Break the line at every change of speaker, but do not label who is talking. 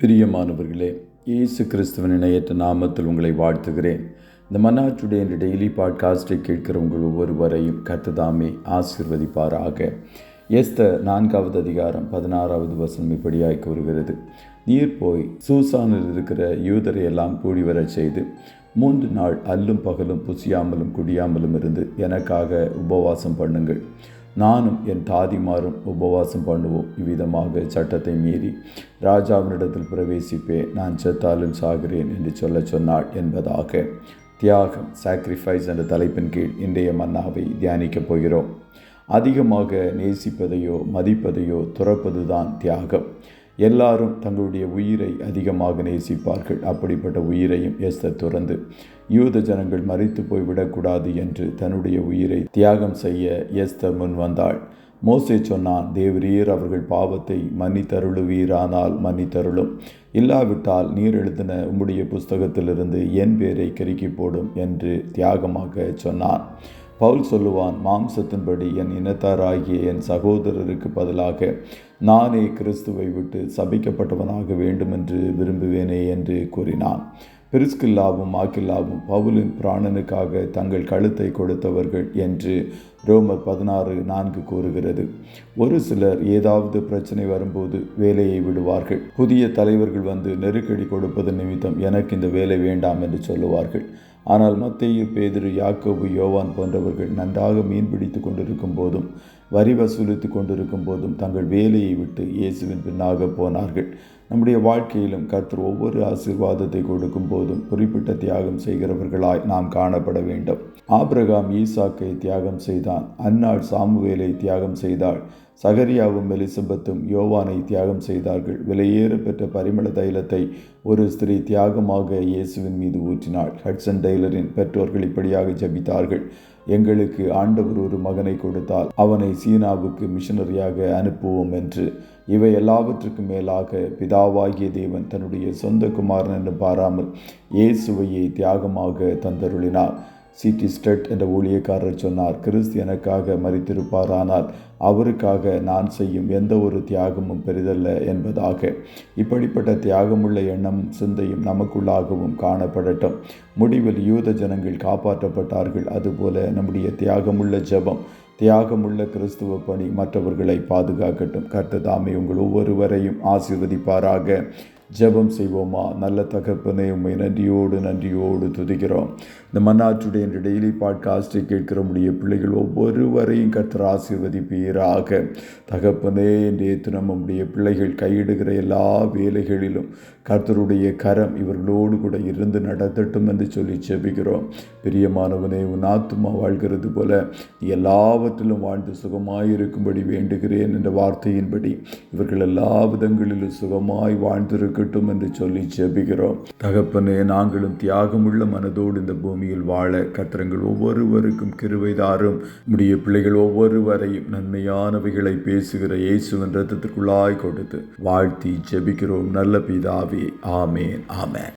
பிரியமானவர்களே, இயேசு கிறிஸ்துவின் இணையற்ற நாமத்தில் உங்களை வாழ்த்துகிறேன். இந்த மன்னா டுடே என்ற டெய்லி பாட்காஸ்டை கேட்கிற உங்கள் ஒவ்வொருவரையும் கர்த்தர் ஆசீர்வதிப்பாராக. எஸ்தர் 4வது அதிகாரம் 16வது வசனம் இப்படியாய் கூறுகிறது: நீர் போய் சூசானில் இருக்கிற யூதரை எல்லாம் கூடி வரச் செய்து 3 நாள் அல்லும் பகலும் புசியாமலும் குடியாமலும் இருந்து எனக்காக உபவாசம் பண்ணுங்கள். நானும் என் தாதிமாரும் உபவாசம் பண்ணுவோம். இவ்விதமாக சட்டத்தை மீறி ராஜாவினிடத்தில் பிரவேசிப்பேன். நான் செத்தாலும் சாகிறேன் என்று சொன்னாள் என்பதாக. தியாகம், சாக்ரிஃபைஸ் என்ற தலைப்பின் கீழ் இன்றைய மன்னாவை தியானிக்கப் போகிறோம். அதிகமாக நேசிப்பதையோ மதிப்பதையோ துறப்பதுதான் தியாகம். எல்லாரும் தங்களுடைய உயிரை அதிகமாக நேசிப்பார்கள். அப்படிப்பட்ட உயிரையும் எஸ்தர் துறந்து யூத ஜனங்கள் மரித்து போய்விடக்கூடாது என்று தன்னுடைய உயிரை தியாகம் செய்ய எஸ்தர் முன் வந்தாள். மோசே சொன்னான், தேவரீர் அவர்கள் பாவத்தை மன்னித்தருளுவீரானால் மன்னித்தருளும், இல்லாவிட்டால் நீர் எழுதின உம்முடைய புஸ்தகத்திலிருந்து என் பேரை கிறுக்கி போடும் என்று தியாகமாக சொன்னான். பவுல் சொல்லுவான், மாம்சத்தின்படி என் இனத்தாராகிய என் சகோதரருக்கு பதிலாக நானே கிறிஸ்துவை விட்டு சபிக்கப்பட்டவனாக வேண்டுமென்று விரும்புவேனே என்று கூறினான். பிரிஸ்கில்லாவும் ஆக்கில்லாவும் பவுலின் பிராணனுக்காக தங்கள் கழுத்தை கொடுத்தவர்கள் என்று ரோமர் 16:4 கூறுகிறது. ஒரு சிலர் ஏதாவது பிரச்சனை வரும்போது வேலையை விடுவார்கள். புதிய தலைவர்கள் வந்து நெருக்கடி கொடுப்பது நிமித்தம் எனக்கு இந்த வேலை வேண்டாம் என்று சொல்லுவார்கள். ஆனால் மத்தேயு, பேதுரு, யாக்கோபு, யோவான் போன்றவர்கள் நன்றாக மீன் பிடித்து கொண்டிருக்கும் போதும் வரி வசூலித்து கொண்டிருக்கும் போதும் தங்கள் வேலையை விட்டு இயேசுவின் பின்னாக போனார்கள். நம்முடைய வாழ்க்கையிலும் கர்த்தர் ஒவ்வொரு ஆசீர்வாதத்தை கொடுக்கும் போதும் குறிப்பிட்ட தியாகம் செய்கிறவர்களாய் நாம் காணப்பட வேண்டும். ஆபிரகாம் ஈசாக்கை தியாகம் செய்தான். அன்னாள் சாமுவேலை தியாகம் செய்தாள். சகரியாவும் எலிசபெத்தும் யோவானை தியாகம் செய்தார்கள். விலையேற பெற்ற பரிமள தைலத்தை ஒரு ஸ்திரீ தியாகமாக இயேசுவின் மீது ஊற்றினாள். ஹட்சன் டெய்லரின் பெற்றோர்கள் இப்படியாக ஜெபித்தார்கள்: எங்களுக்கு ஆண்டவர் ஒரு மகனை கொடுத்தால் அவனை சீனாவுக்கு மிஷனரியாக அனுப்புவோம் என்று. இவை எல்லாவற்றுக்கும் மேலாக பிதாவாகிய தேவன் தன்னுடைய சொந்த குமாரன் என்று பாராமல் இயேசுவையை தியாகமாக தந்தருளினார். C.T. ஸ்டட் என்ற ஊழியக்காரர் சொன்னார், கிறிஸ்து எனக்காக மரித்திருப்பாரானால் அவருக்காக நான் செய்யும் எந்த ஒரு தியாகமும் பெரிதல்ல என்பதாக. இப்படிப்பட்ட தியாகமுள்ள எண்ணமும் சிந்தையும் நமக்குள்ளாகவும் காணப்படட்டும். முடிவில் யூத ஜனங்கள் காப்பாற்றப்பட்டார்கள். அதுபோல நம்முடைய தியாகமுள்ள ஜெபம், தியாகமுள்ள கிறிஸ்துவ பணி மற்றவர்களை பாதுகாக்கட்டும். கர்த்தர் தாமே உங்கள் ஒவ்வொருவரையும் ஆசீர்வதிப்பாராக. ஜெபம் செய்வோமா? நல்ல தகப்பனே, உம்மை நன்றியோடு துதிக்கிறோம். இந்த மன்னா டுடே என்ற டெய்லி பாட்காஸ்டை கேட்கிற முடிய பிள்ளைகள் ஒவ்வொருவரையும் கர்த்தர் ஆசீர்வதிப்பீராக. தகப்பனே, இன்றைய தினம் நம்முடைய பிள்ளைகள் கையிடுகிற எல்லா வேலைகளிலும் கர்த்தருடைய கரம் இவர்களோடு கூட இருந்து நடத்தட்டும் என்று சொல்லி ஜெபிக்கிறோம். பிரியமானவனே, உன் ஆத்துமா வாழ்கிறது போல எல்லாவற்றிலும் வாழ்ந்து சுகமாயிருக்கும்படி வேண்டுகிறேன் என்ற வார்த்தையின்படி இவர்கள் எல்லா விதங்களிலும் சுகமாய் வாழ்ந்திருக்கட்டும் என்று சொல்லி ஜெபிக்கிறோம். தகப்பனே, நாங்களும் தியாகமுள்ள மனதோடு இந்த பூமியில் வாழ கர்த்தர் ஒவ்வொருவருக்கும் கிருபை தாரும். நம்முடைய பிள்ளைகள் ஒவ்வொருவரையும் நன்மையானவைகளை பேசுகிற இயேசுவின் இரத்தத்திற்குள்ளாய் கொடுத்து வாழ்த்தி ஜெபிக்கிறோம் நல்ல பிதாவே. ஆமேன்.